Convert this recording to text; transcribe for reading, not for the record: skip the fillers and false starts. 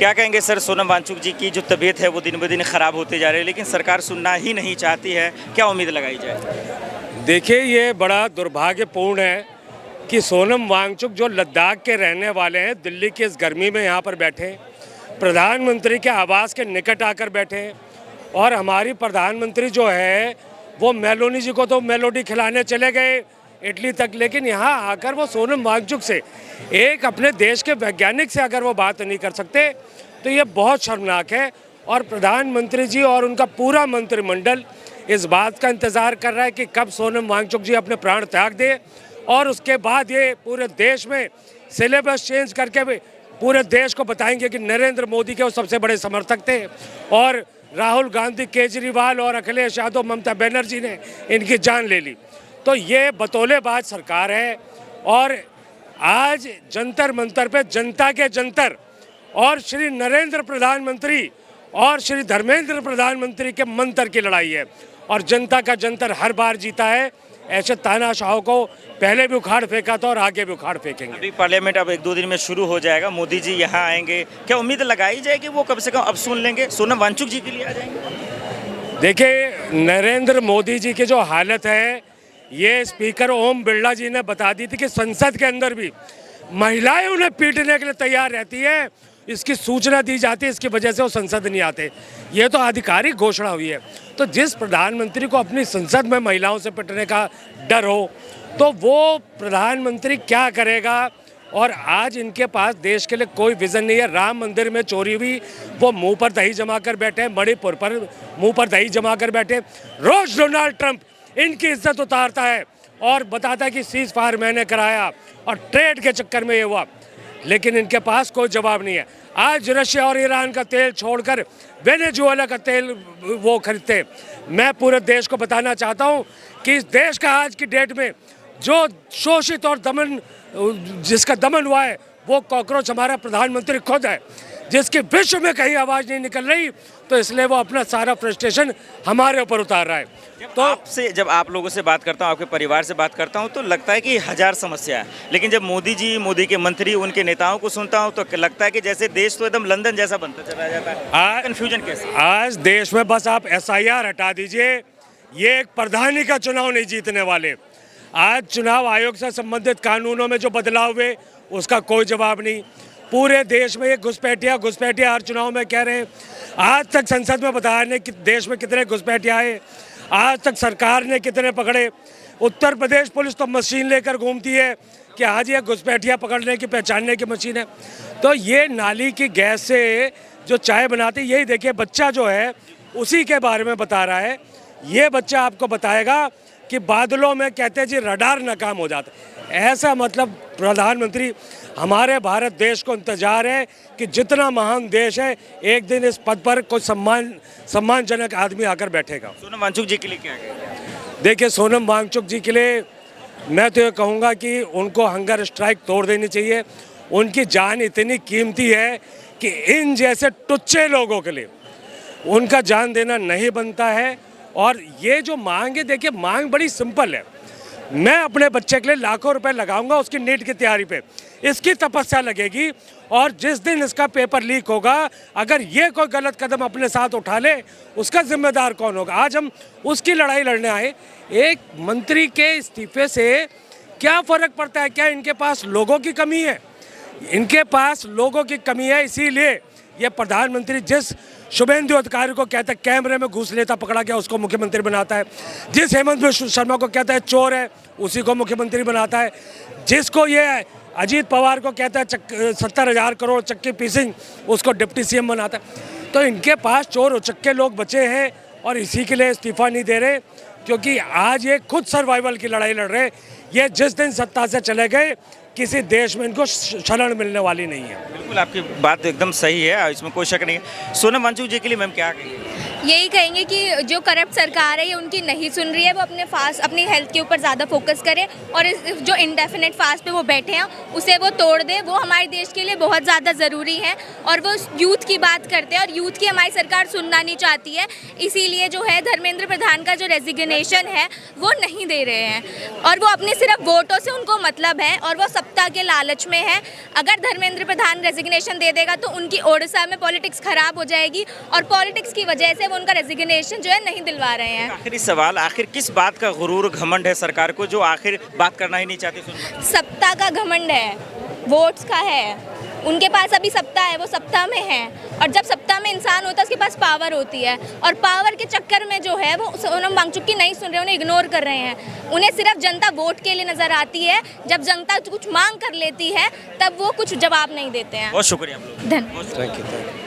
क्या कहेंगे सर, सोनम वांगचुक जी की जो तबीयत है वो दिन ब दिन खराब होती जा रही है, लेकिन सरकार सुनना ही नहीं चाहती है, क्या उम्मीद लगाई जाए? देखिए, ये बड़ा दुर्भाग्यपूर्ण है कि सोनम वांगचुक जो लद्दाख के रहने वाले हैं, दिल्ली की इस गर्मी में यहाँ पर बैठे, प्रधानमंत्री के आवास के निकट आकर बैठे, और हमारी प्रधानमंत्री जो है वो मेलोनी जी को तो मेलोडी खिलाने चले गए इटली तक, लेकिन यहाँ आकर वो सोनम वांगचुक से, एक अपने देश के वैज्ञानिक से अगर वो बात नहीं कर सकते तो ये बहुत शर्मनाक है। और प्रधानमंत्री जी और उनका पूरा मंत्रिमंडल इस बात का इंतज़ार कर रहा है कि कब सोनम वांगचुक जी अपने प्राण त्याग दे, और उसके बाद ये पूरे देश में सिलेबस चेंज करके पूरे देश को बताएंगे कि नरेंद्र मोदी के वो सबसे बड़े समर्थक थे, और राहुल गांधी, केजरीवाल और अखिलेश यादव, ममता बनर्जी ने इनकी जान ले ली। तो ये बतौलेबाज सरकार है, और आज जंतर मंतर पे जनता के जंतर और श्री नरेंद्र प्रधानमंत्री और श्री धर्मेंद्र प्रधानमंत्री के मंत्र की लड़ाई है, और जनता का जंतर हर बार जीता है। ऐसे तानाशाहों को पहले भी उखाड़ फेंका था और आगे भी उखाड़ फेंकेंगे। अभी पार्लियामेंट अब 1-2 दिन में शुरू हो जाएगा, मोदी जी यहाँ आएंगे, क्या उम्मीद लगाई जाए कि वो कम से कम अब सुन लेंगे, सोनम वांगचुक जी के लिए आ जाएंगे? देखिए, नरेंद्र मोदी जी की जो हालत है, ये स्पीकर ओम बिरला जी ने बता दी थी कि संसद के अंदर भी महिलाएं उन्हें पीटने के लिए तैयार रहती है, इसकी सूचना दी जाती है, इसकी वजह से वो संसद नहीं आते। ये तो आधिकारिक घोषणा हुई है। तो जिस प्रधानमंत्री को अपनी संसद में महिलाओं से पिटने का डर हो, तो वो प्रधानमंत्री क्या करेगा? और आज इनके पास देश के लिए कोई विज़न नहीं है। राम मंदिर में चोरी हुई, वो मुंह पर दही जमा कर बैठे, मणिपुर पर मुंह पर दही जमा कर बैठे। रोज डोनाल्ड ट्रंप इनकी इज्जत उतारता है और बताता है कि सीज फायर मैंने कराया और ट्रेड के चक्कर में ये हुआ, लेकिन इनके पास कोई जवाब नहीं है। आज रशिया और ईरान का तेल छोड़कर वेनेजुएला का तेल वो खरीदते। मैं पूरे देश को बताना चाहता हूँ कि इस देश का आज की डेट में जो शोषित और जिसका दमन हुआ है, वो कॉकरोच हमारा प्रधानमंत्री खुद है, जिसकी विश्व में कहीं आवाज़ नहीं निकल रही, तो इसलिए वो अपना सारा फ्रस्ट्रेशन हमारे ऊपर उतार रहा है। तो आपसे, जब आप लोगों से बात करता हूँ, आपके परिवार से बात करता हूँ, तो लगता है कि हजार समस्या है, लेकिन जब मोदी जी, मोदी के मंत्री, उनके नेताओं को सुनता हूँ तो लगता है कि जैसे देश तो एकदम लंदन जैसा बनता चला जाता है। कन्फ्यूजन कैसे? आज देश में बस आप SIR हटा दीजिए, ये एक प्रधानी का चुनाव नहीं जीतने वाले। आज चुनाव आयोग से संबंधित कानूनों में जो बदलाव हुए, उसका कोई जवाब नहीं। पूरे देश में ये घुसपैठिया हर चुनाव में कह रहे हैं। आज तक संसद में बताया नहीं कि देश में कितने घुसपैठिया आए, आज तक सरकार ने कितने पकड़े। उत्तर प्रदेश पुलिस तो मशीन लेकर घूमती है कि आज ये घुसपैठिया पकड़ने की, पहचानने की मशीन है। तो ये नाली की गैस से जो चाय बनाती, यही देखिए बच्चा जो है उसी के बारे में बता रहा है। ये बच्चा आपको बताएगा कि बादलों में कहते हैं जी रडार नाकाम हो जाता है। ऐसा मतलब प्रधानमंत्री, हमारे भारत देश को इंतजार है कि जितना महान देश है, एक दिन इस पद पर कोई सम्मानजनक आदमी आकर बैठेगा। सोनम वांगचुक जी के लिए क्या है? देखिए, सोनम वांगचुक जी के लिए मैं तो ये कहूँगा कि उनको हंगर स्ट्राइक तोड़ देनी चाहिए। उनकी जान इतनी कीमती है कि इन जैसे टुच्चे लोगों के लिए उनका जान देना नहीं बनता है। और ये जो मांग है, देखिए मांग बड़ी सिंपल है। मैं अपने बच्चे के लिए लाखों रुपए लगाऊंगा उसकी नीट की तैयारी पे, इसकी तपस्या लगेगी, और जिस दिन इसका पेपर लीक होगा, अगर ये कोई गलत कदम अपने साथ उठा ले, उसका जिम्मेदार कौन होगा? आज हम उसकी लड़ाई लड़ने आए। एक मंत्री के इस्तीफे से क्या फ़र्क पड़ता है? क्या इनके पास लोगों की कमी है? इनके पास लोगों की कमी है, इसीलिए ये प्रधानमंत्री जिस शुभेंदु अधिकारी को कहता है कैमरे में घुस लेता पकड़ा गया, उसको मुख्यमंत्री बनाता है। जिस हेमंत बिश्व शर्मा को कहता है चोर है, उसी को मुख्यमंत्री बनाता है। जिसको ये अजीत पवार को कहता है 70,000 करोड़ चक्की पीसिंग, उसको डिप्टी CM बनाता है। तो इनके पास चोर उचक्के लोग बचे हैं, और इसी के लिए इस्तीफा नहीं दे रहे, क्योंकि आज ये खुद सर्वाइवल की लड़ाई लड़ रहे हैं। ये जिस दिन सत्ता से चले गए, किसी देश में इनको शरण मिलने वाली नहीं है। बिल्कुल, आपकी बात एकदम सही है, इसमें कोई शक नहीं है। सोनम वांगचुक जी के लिए मैम क्या कहेंगे? यही कहेंगे कि जो करप्ट सरकार है ये उनकी नहीं सुन रही है, वो अपनी हेल्थ के ऊपर ज़्यादा फोकस करे और जो इंडेफिनेट फास्ट पे वो बैठे हैं उसे वो तोड़ दे। वो हमारे देश के लिए बहुत ज़्यादा ज़रूरी है और वो यूथ की बात करते हैं और यूथ की हमारी सरकार सुनना नहीं चाहती है। इसीलिए जो है धर्मेंद्र प्रधान का जो रेजिग्नेशन है वो नहीं दे रहे हैं और वो अपने सिर्फ वोटों से उनको मतलब है और वो सत्ता के लालच में है। अगर धर्मेंद्र प्रधान रेजिग्नेशन दे देगा तो उनकी ओडिशा में पॉलिटिक्स खराब हो जाएगी और पॉलिटिक्स की वजह से वो उनका रेजिग्नेशन जो है नहीं दिलवा रहे हैं। आखिरी सवाल, आखिर किस बात का गुरूर घमंड है सरकार को जो आखिर बात करना ही नहीं चाहती? सत्ता का घमंड है, वोट्स का है। उनके पास अभी सत्ता है, वो सत्ता में है और जब सत्ता में इंसान होता है उसके पास पावर होती है और पावर के चक्कर में जो है वो सोनम वांगचुक की नहीं सुन रहे, उन्हें इग्नोर कर रहे हैं। उन्हें सिर्फ जनता वोट के लिए नजर आती है, जब जनता कुछ मांग कर लेती है तब वो कुछ जवाब नहीं देते हैं। बहुत शुक्रिया आप लोग। धन्यवाद। Thank you.